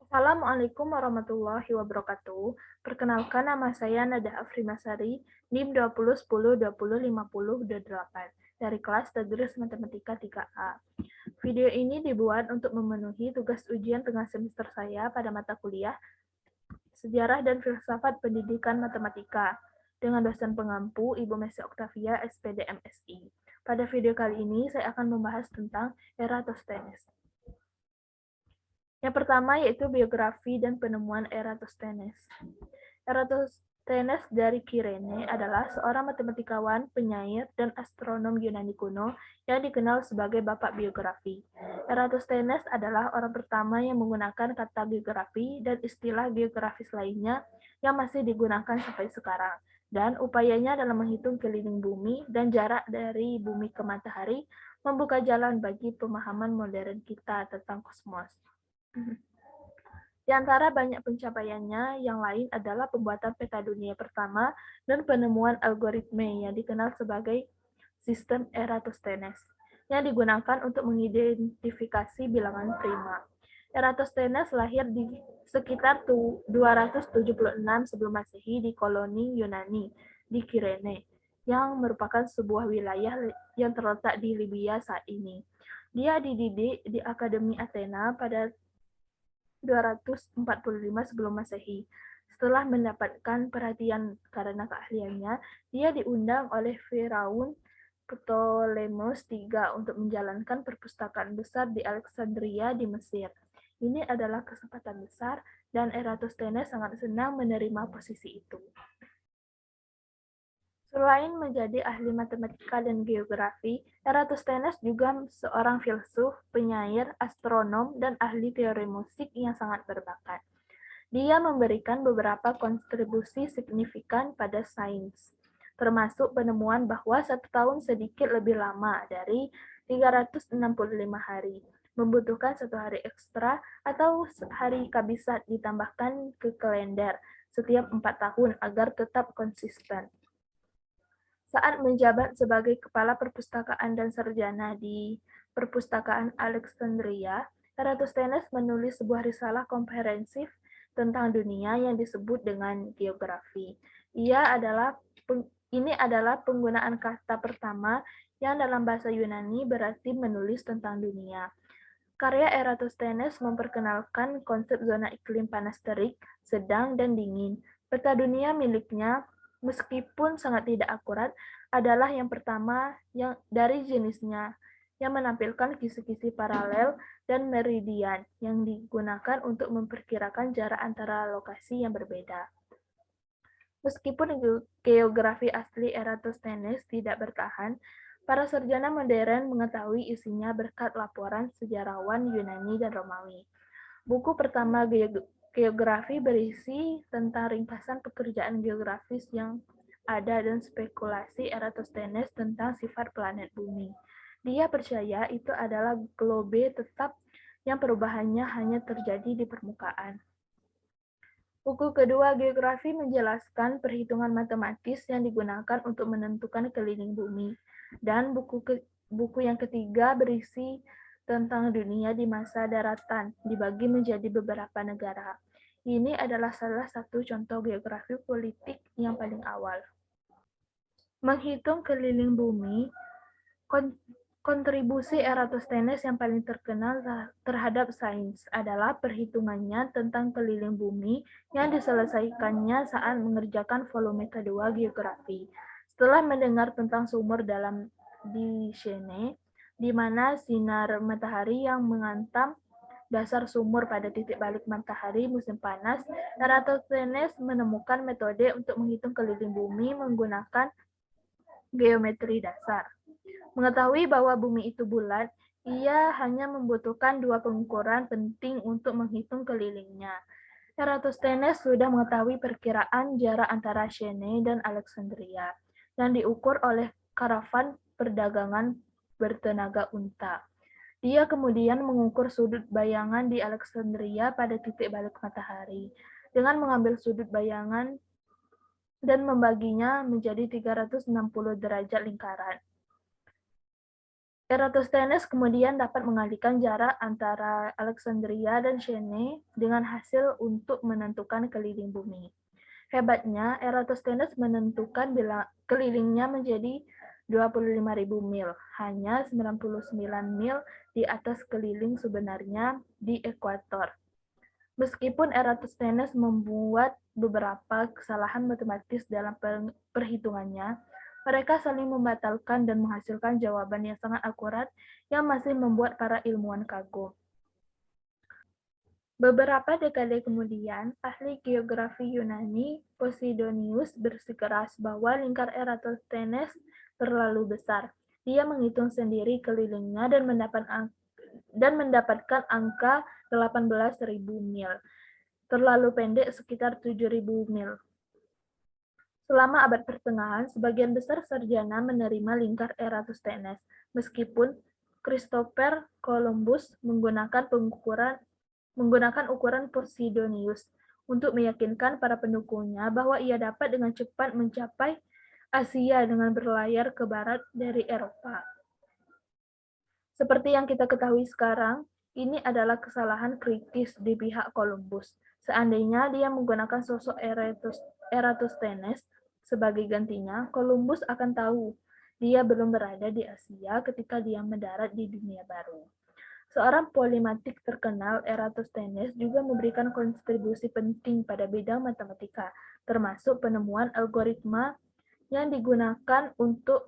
Assalamualaikum warahmatullahi wabarakatuh. Perkenalkan, nama saya Nada Afrimasari, NIM 2010205028 dari kelas Tadris Matematika 3A. Video ini dibuat untuk memenuhi tugas ujian tengah semester saya pada mata kuliah Sejarah dan Filsafat Pendidikan Matematika dengan dosen pengampu Ibu Messi Oktavia, SPD MSI. Pada video kali ini saya akan membahas tentang Eratosthenes. Yang pertama yaitu biografi dan penemuan Eratosthenes. Eratosthenes dari Kirene adalah seorang matematikawan, penyair, dan astronom Yunani kuno yang dikenal sebagai bapak biografi. Eratosthenes adalah orang pertama yang menggunakan kata biografi dan istilah geografis lainnya yang masih digunakan sampai sekarang. Dan upayanya dalam menghitung keliling bumi dan jarak dari bumi ke matahari membuka jalan bagi pemahaman modern kita tentang kosmos. Di antara banyak pencapaiannya, yang lain adalah pembuatan peta dunia pertama dan penemuan algoritme yang dikenal sebagai sistem Eratosthenes, yang digunakan untuk mengidentifikasi bilangan prima. Eratosthenes lahir di sekitar 276 sebelum Masehi di koloni Yunani di Kirene, yang merupakan sebuah wilayah yang terletak di Libya saat ini. Dia dididik di Akademi Athena pada 245 sebelum Masehi. Setelah mendapatkan perhatian karena keahliannya, dia diundang oleh Firaun Ptolemeus III untuk menjalankan perpustakaan besar di Alexandria di Mesir. Ini adalah kesempatan besar dan Eratosthenes sangat senang menerima posisi itu. Selain menjadi ahli matematika dan geografi, Eratosthenes juga seorang filsuf, penyair, astronom, dan ahli teori musik yang sangat berbakat. Dia memberikan beberapa kontribusi signifikan pada sains, termasuk penemuan bahwa 1 tahun sedikit lebih lama dari 365 hari, membutuhkan 1 hari ekstra atau hari kabisat ditambahkan ke kalender setiap 4 tahun agar tetap konsisten. Saat menjabat sebagai Kepala Perpustakaan dan Sarjana di Perpustakaan Alexandria, Eratosthenes menulis sebuah risalah komprehensif tentang dunia yang disebut dengan geografi. Ini adalah penggunaan kata pertama yang dalam bahasa Yunani berarti menulis tentang dunia. Karya Eratosthenes memperkenalkan konsep zona iklim panas terik, sedang, dan dingin. Peta dunia miliknya, meskipun sangat tidak akurat, adalah yang pertama dari jenisnya yang menampilkan kisi-kisi paralel dan meridian yang digunakan untuk memperkirakan jarak antara lokasi yang berbeda. Meskipun geografi asli Eratosthenes tidak bertahan, para sarjana modern mengetahui isinya berkat laporan sejarawan Yunani dan Romawi. Buku pertama geografi berisi tentang ringkasan pekerjaan geografis yang ada dan spekulasi Eratosthenes tentang sifat planet bumi. Dia percaya itu adalah globe tetap yang perubahannya hanya terjadi di permukaan. Buku kedua geografi menjelaskan perhitungan matematis yang digunakan untuk menentukan keliling bumi. Dan buku yang ketiga berisi tentang dunia di masa daratan, dibagi menjadi beberapa negara. Ini adalah salah satu contoh geografi politik yang paling awal. Menghitung keliling bumi, kontribusi Eratosthenes yang paling terkenal terhadap sains adalah perhitungannya tentang keliling bumi yang diselesaikannya saat mengerjakan volume kedua geografi. Setelah mendengar tentang sumur dalam di Shene, di mana sinar matahari yang mengantam dasar sumur pada titik balik matahari musim panas, Eratosthenes menemukan metode untuk menghitung keliling bumi menggunakan geometri dasar. Mengetahui bahwa bumi itu bulat, ia hanya membutuhkan 2 pengukuran penting untuk menghitung kelilingnya. Eratosthenes sudah mengetahui perkiraan jarak antara Shene dan Alexandria, yang diukur oleh karavan perdagangan bertenaga unta. Dia kemudian mengukur sudut bayangan di Alexandria pada titik balik matahari, dengan mengambil sudut bayangan dan membaginya menjadi 360 derajat lingkaran. Eratosthenes kemudian dapat mengalihkan jarak antara Alexandria dan Chene dengan hasil untuk menentukan keliling bumi. Hebatnya, Eratosthenes menentukan kelilingnya menjadi 25.000 mil, hanya 99 mil di atas keliling sebenarnya di ekuator. Meskipun Eratosthenes membuat beberapa kesalahan matematis dalam perhitungannya, mereka saling membatalkan dan menghasilkan jawaban yang sangat akurat yang masih membuat para ilmuwan kagum. Beberapa dekade kemudian, ahli geografi Yunani Posidonius bersikeras bahwa lingkar Eratosthenes terlalu besar. Dia menghitung sendiri kelilingnya dan mendapatkan angka 18.000 mil. Terlalu pendek, sekitar 7.000 mil. Selama abad pertengahan, sebagian besar sarjana menerima lingkar Eratosthenes, meskipun Christopher Columbus menggunakan ukuran Posidonius untuk meyakinkan para pendukungnya bahwa ia dapat dengan cepat mencapai Asia dengan berlayar ke barat dari Eropa. Seperti yang kita ketahui sekarang, ini adalah kesalahan kritis di pihak Columbus. Seandainya dia menggunakan sosok Eratosthenes sebagai gantinya, Columbus akan tahu dia belum berada di Asia ketika dia mendarat di dunia baru. Seorang polimatik terkenal, Eratosthenes juga memberikan kontribusi penting pada bidang matematika, termasuk penemuan algoritma yang digunakan untuk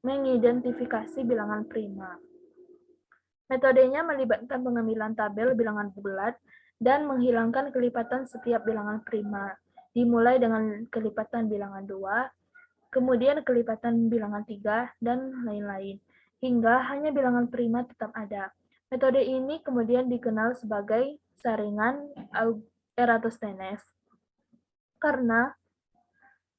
mengidentifikasi bilangan prima. Metodenya melibatkan pengambilan tabel bilangan bulat dan menghilangkan kelipatan setiap bilangan prima, dimulai dengan kelipatan bilangan 2, kemudian kelipatan bilangan 3, dan lain-lain, hingga hanya bilangan prima tetap ada. Metode ini kemudian dikenal sebagai saringan Eratosthenes. Karena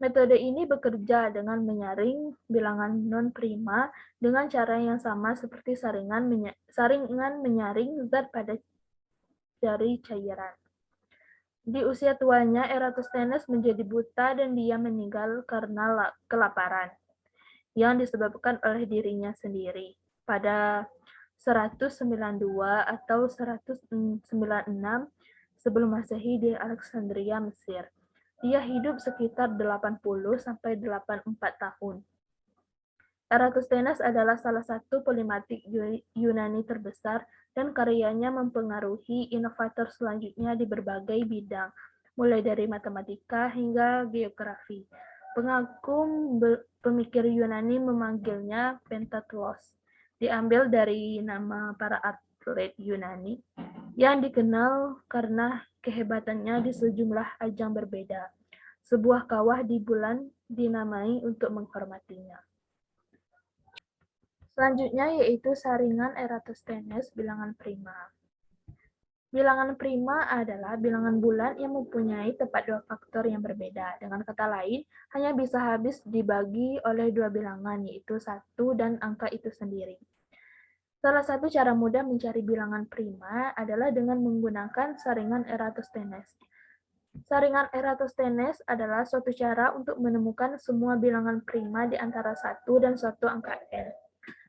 metode ini bekerja dengan menyaring bilangan non-prima dengan cara yang sama seperti saringan menyaring zat pada jari cairan. Di usia tuanya, Eratosthenes menjadi buta dan dia meninggal karena kelaparan yang disebabkan oleh dirinya sendiri. Pada 192 atau 196 sebelum Masehi di Alexandria, Mesir. Dia hidup sekitar 80 sampai 84 tahun. Eratosthenes adalah salah satu polimatik Yunani terbesar dan karyanya mempengaruhi inovator selanjutnya di berbagai bidang, mulai dari matematika hingga geografi. Pengagum pemikir Yunani memanggilnya Pentathlon, diambil dari nama para atlet Yunani yang dikenal karena kehebatannya di sejumlah ajang berbeda. Sebuah kawah di bulan dinamai untuk menghormatinya. Selanjutnya yaitu saringan Eratosthenes bilangan prima. Bilangan prima adalah bilangan bulan yang mempunyai tepat dua faktor yang berbeda. Dengan kata lain, hanya bisa habis dibagi oleh dua bilangan, yaitu 1 dan angka itu sendiri. Salah satu cara mudah mencari bilangan prima adalah dengan menggunakan saringan Eratosthenes. Saringan Eratosthenes adalah suatu cara untuk menemukan semua bilangan prima di antara 1 dan suatu angka n.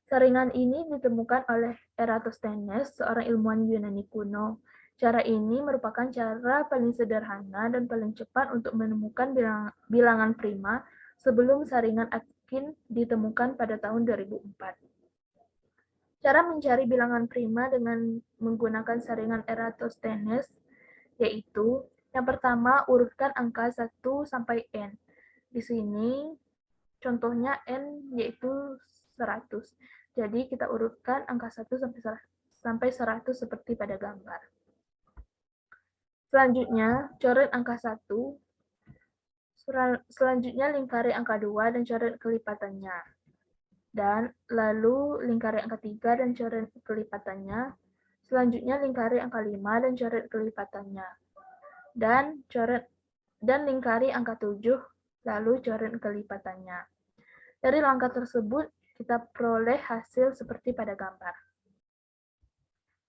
Saringan ini ditemukan oleh Eratosthenes, seorang ilmuwan Yunani kuno. Cara ini merupakan cara paling sederhana dan paling cepat untuk menemukan bilangan prima sebelum saringan Atkin ditemukan pada tahun 2004. Cara mencari bilangan prima dengan menggunakan saringan Eratosthenes yaitu yang pertama, urutkan angka 1 sampai n. Di sini contohnya n yaitu 100. Jadi kita urutkan angka 1 sampai 100 seperti pada gambar. Selanjutnya, coret angka 1. Selanjutnya lingkari angka 2 dan coret kelipatannya. Dan lalu lingkari angka 3 dan coret kelipatannya. Selanjutnya lingkari angka 5 dan coret kelipatannya. Dan lingkari angka 7 lalu coret kelipatannya. Dari langkah tersebut kita peroleh hasil seperti pada gambar.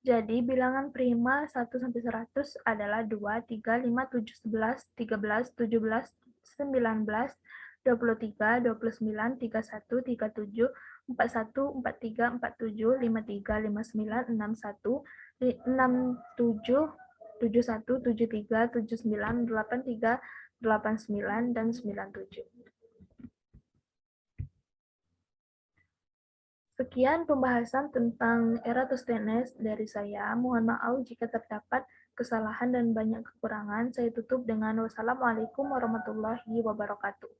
Jadi bilangan prima 1 sampai 100 adalah 2, 3, 5, 7, 11, 13, 17, 19, 23, 29, 31, 37, 41, 43, 47, 53, 59, 61, 67, 71, 73, 79, 83, 89, dan 97. Sekian pembahasan tentang Eratosthenes dari saya. Mohon maaf jika terdapat kesalahan dan banyak kekurangan. Saya tutup dengan wassalamualaikum warahmatullahi wabarakatuh.